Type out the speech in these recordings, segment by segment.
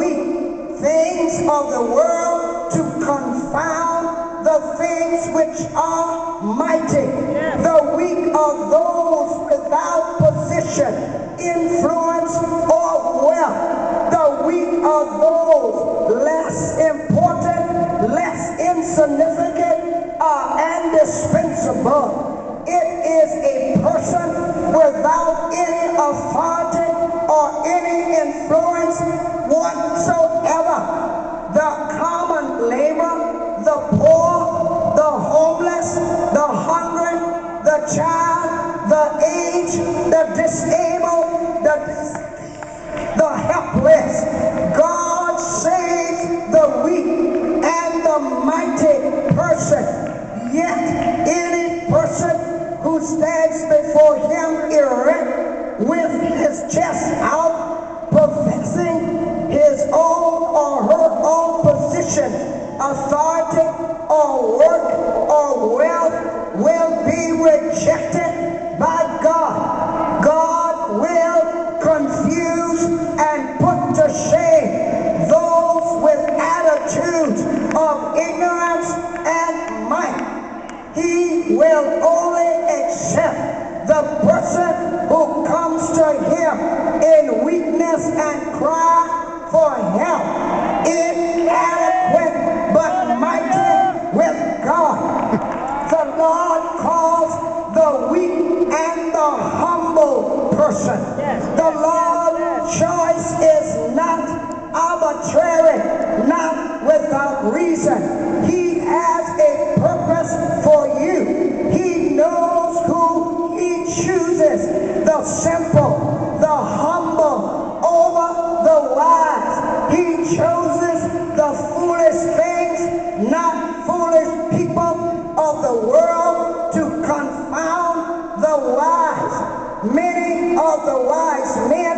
weak things of the world to confound the things which are mighty. The weak of those without position, influence, or wealth. The weak of those less important, less insignificant, and indispensable. It is a person without any authority or any influence whatsoever. The common laborer, the poor, the homeless, the hungry, the child, the aged, the disabled, the helpless. God saves the weak and the mighty person. Yet any person who stands before him erect with his chest out, professing his own or her own position, authority, or work, or wealth, will be rejected by God. God will confuse and put to shame those with attitudes of ignorance and might. He will only accept the person who comes to him in weakness and cry for help, inadequate but mighty with God. The Lord calls the weak and the humble person. The Lord's choice is not arbitrary, not without reason. He has a purpose for you. He knows who he chooses, the simple, the humble over the wise. He chooses the foolish things, not foolish people of the world, to confound the wise. Many of the wise men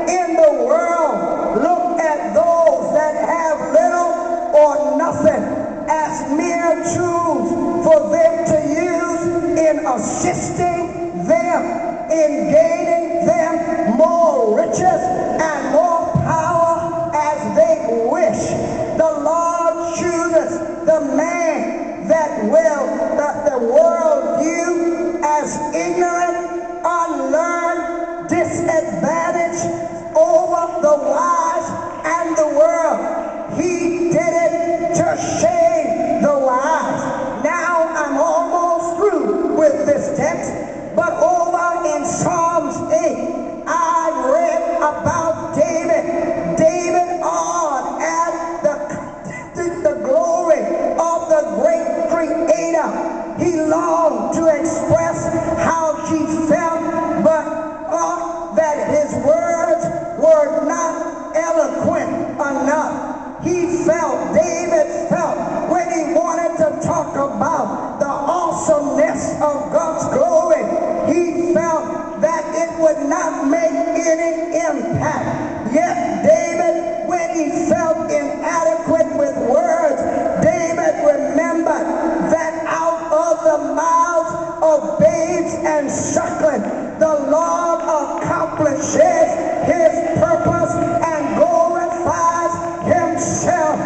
in the world look at those that have little or nothing as mere tools for them to use in assisting them, in gaining them more riches and more power as they wish. The Lord chooses the man that the world view as ignorant, unlearned, disadvantaged over the wise and the world. He did it to shame the wise. Now I'm almost through with this text, but over in Psalms 8, I read about David. David awed at the glory of the great Creator. He longed to express how he felt, but thought that his words were not eloquent enough. David felt, when he wanted to talk about the awesomeness of God's glory, he felt that it would not make any impact. Yet David, when he felt inadequate with words, David remembered that out of the mouths of babes and suckling, the Lord accomplishes his purpose and glorifies himself.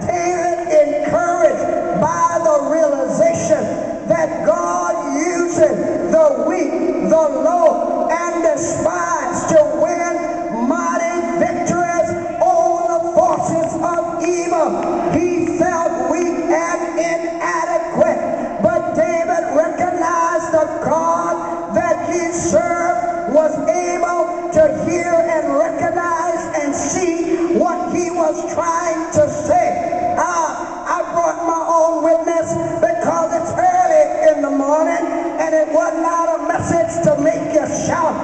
David, encouraged by the realization that God uses the weak, the low, and despised to win mighty victories over the forces of evil, he felt weak and inadequate. But David recognized the God that he served was able to hear and recognize and see what he was trying to say. I brought my own witness because it's early in the morning and it was not a message to make you shout.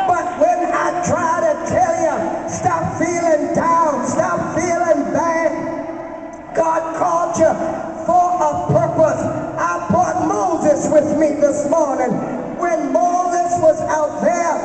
But when I try to tell you, stop feeling down, stop feeling bad, God called you for a purpose. I brought Moses with me this morning. When Moses was out there,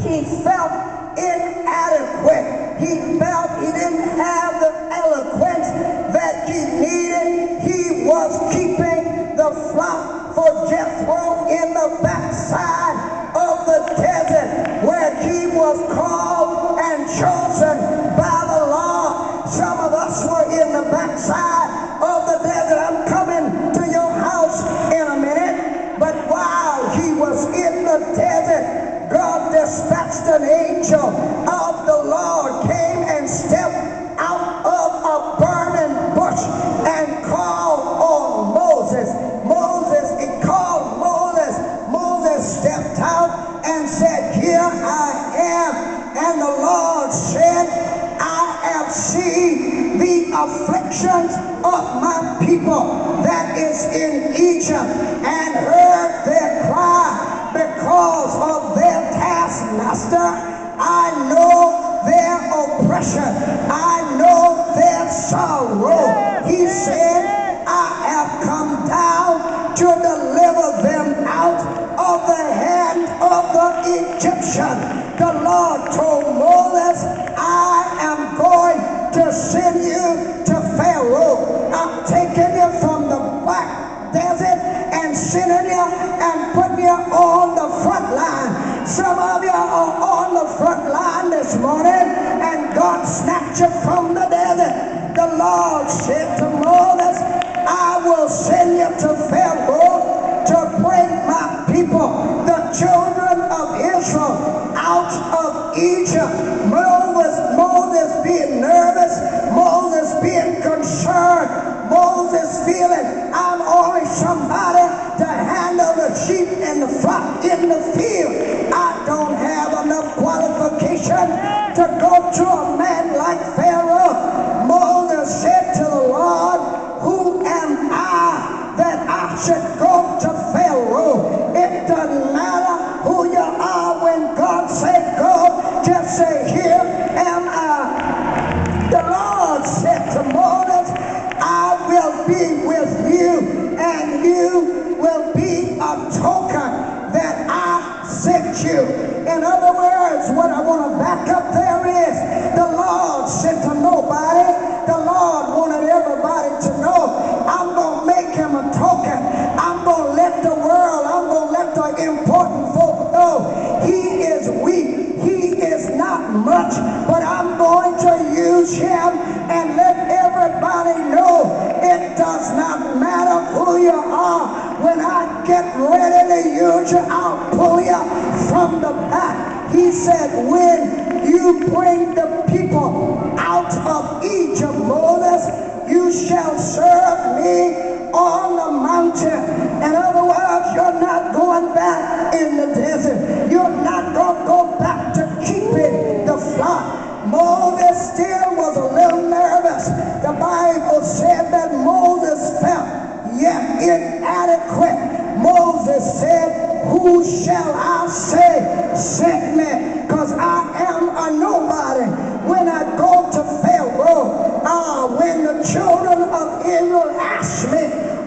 he felt inadequate. He felt he didn't have the eloquence that he needed. He was keeping the flock for Jethro in the backside of the desert, where he was called and chosen by the Lord. afflictions of my people that is in Egypt, and heard their cry because of their taskmaster. I know their oppression. I know their sorrow. He said, I have come down to deliver them out of the hand of the Egyptian. The Lord told Moses, I am going to send you to Pharaoh. I'm taking you from the black desert and sending you and putting you on the front line. Some of you are on the front line this morning, and God snatched you from the desert. The Lord said to Moses, I will send you to Pharaoh to bring my people, the children of Israel, out of Egypt. Moses being nervous, Moses being concerned, Moses feeling I'm only somebody to handle the sheep in the front in the field. I don't have enough qualification to go to a man like Pharaoh. Moses said to the Lord, who am I that I should go to Pharaoh? It doesn't matter who you are when God said go, just say here am I. The Lord said to Moses, I will be with you, and you will be a token that I sent you. In other words, what I want to back up there is the Lord said to nobody. The Lord wanted everybody to know, I'm going to make him a token. I'm going to let the world, I'm going to let the important folk know he is weak. He is not much, but I'm going to use him and let everybody know it does not matter who you are. When I get ready to use you, I'll pull you from the back. He said, when you bring the people out of Egypt, Moses, you shall serve me on the mountain. In other words, you're not going back in the desert. You're not going to go back to keeping the flock. Moses still was a little nervous. The Bible said that Moses felt yet inadequate. Moses said, who shall I say sent me? Because I am a nobody. When I go to Pharaoh, when the children of Israel ask me,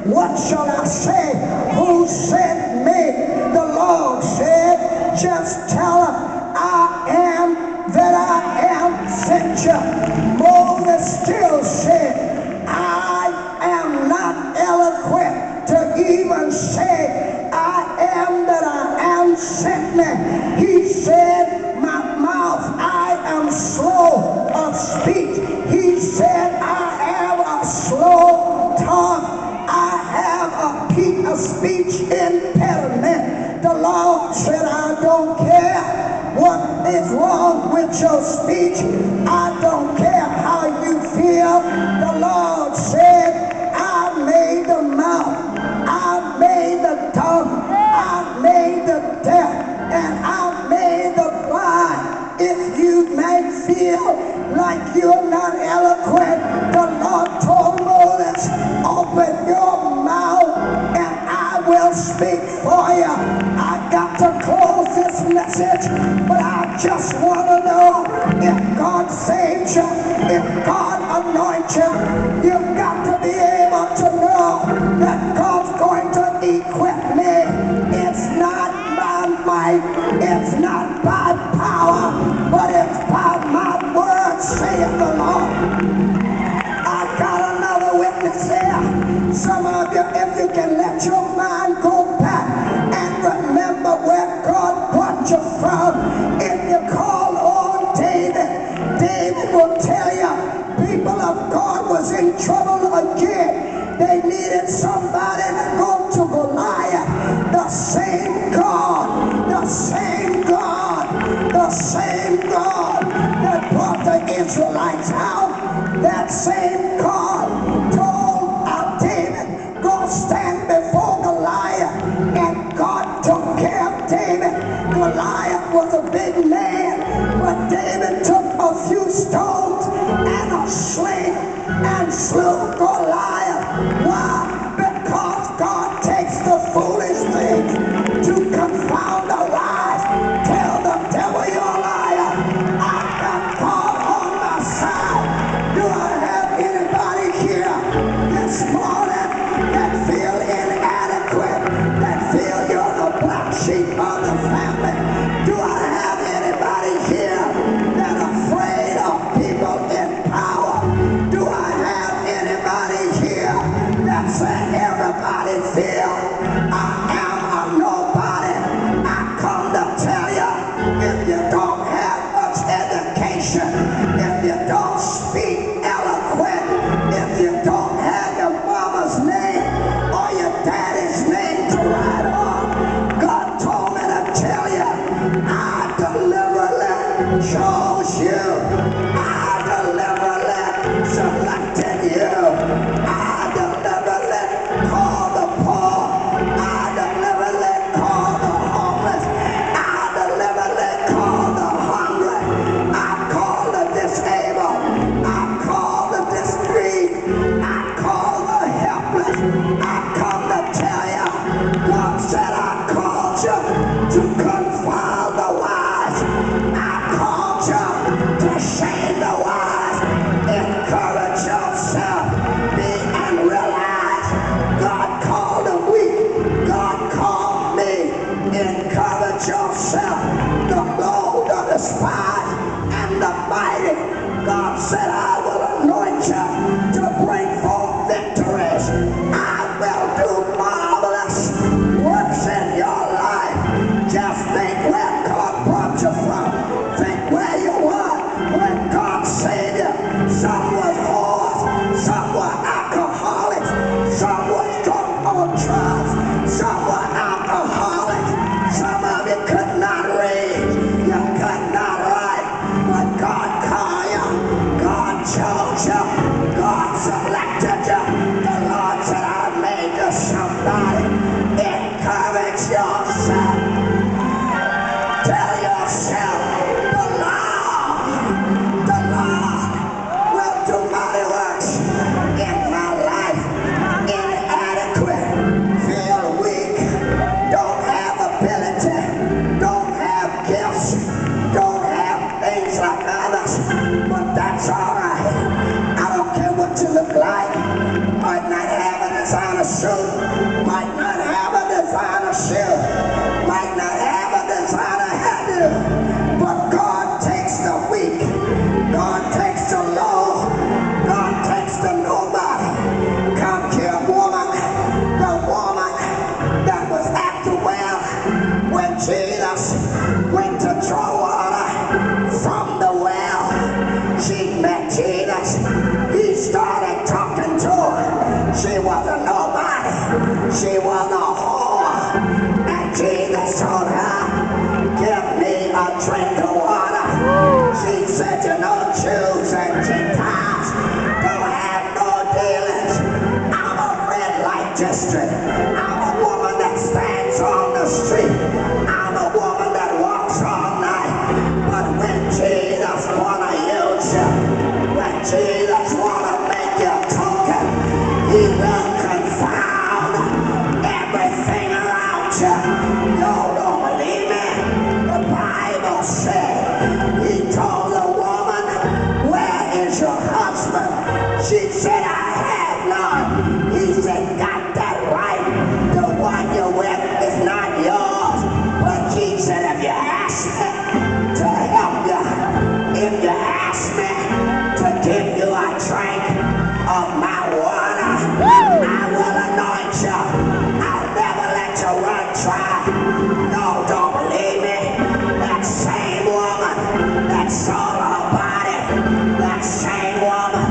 what shall I say? Who sent me? The Lord said, just tell them, I am that I am sent you. Moses still said, I am not eloquent to even say, I am that I am sent me. He said, my mouth, I am slow of speech. He said, I have a slow tongue. I have a speech impediment. The Lord said, I don't care what is wrong with your speech. I don't care how you feel. The Lord said, I made the mouth. I made the tongue. I made the deaf. And I made the blind. If you may feel like you're not eloquent, the Lord told Moses, open your mouth and I will speak for you. I got to close this message, but I just want to know if God saves you, if God anoints you, you've got to be able to know that God's going to equip me. It's not by might, it's not by power, but it's by my word, saith the Lord. I got another witness there. Some of you, if you can let your mind go back and remember where God brought you from. If you call on David, David will tell you, people of God was in trouble again. They needed somebody to go to Goliath. The same God, the same God, the same God that brought the Israelites out, that same God told David, go stand before Goliath. And God took care of David. Goliath was a big man, but David took a few stones and a sling and if you don't speak eloquent, if you don't have your mama's name or your daddy's name to write on, God told me to tell you, I deliberately chose you. I deliberately selected you. I deliberately called the poor. I deliberately called the homeless. I deliberately called the hungry. I called the disabled. I called the discreet. I called the helpless. I come to tell you, God said I called you to confound the wise. I called you to shame the wise. Encourage yourself. Be and realize God called the weak. God called me. Encourage yourself. The bold, the despised, and the mighty. God said I will anoint you to bring forth victories. I will do marvelous works in your life. Just think where God brought you from. Think where you were when God saved you. Some was whores, some were alcoholics, some was drunk on drugs, some were alcoholics. Some of you could not read, you could not write, but God called you, God chose you, God selected you. The Lord said I made you somebody. Encourage yourself. Tell yourself, the Lord will do mighty works in my life. Inadequate, feel weak, don't have ability, don't have gifts, don't have things like others, but that's all right. I don't care what you look like. Might not have a designer suit, might not have a designer shoe, might not have a designer hairdo, but God takes the weak, God takes the low, God takes the nobody. Come here, woman, the woman that was acting well when Jesus went to draw water from the well. She met Jesus. He started talking to her. She was a nobody. She was a whore. And Jesus told her, give me a drink of water. She said, you know, Jews and Gentiles don't have no dealings. I'm a red light district. I'm a woman that stands on the street. I'm a woman that walks all night. But when Jesus wanna use you, when Jesus wanna make you talking, he will confound everything around you. You don't believe me? The Bible said, he told the woman, where is your husband? She said, I have none. He said, got that right. The one you're with is not yours. But he said, if you ask me to help you, if you ask me to give you a drink of my water, I will anoint you. I'll never let you run dry. No, don't believe me? That same woman that sold her body, that same woman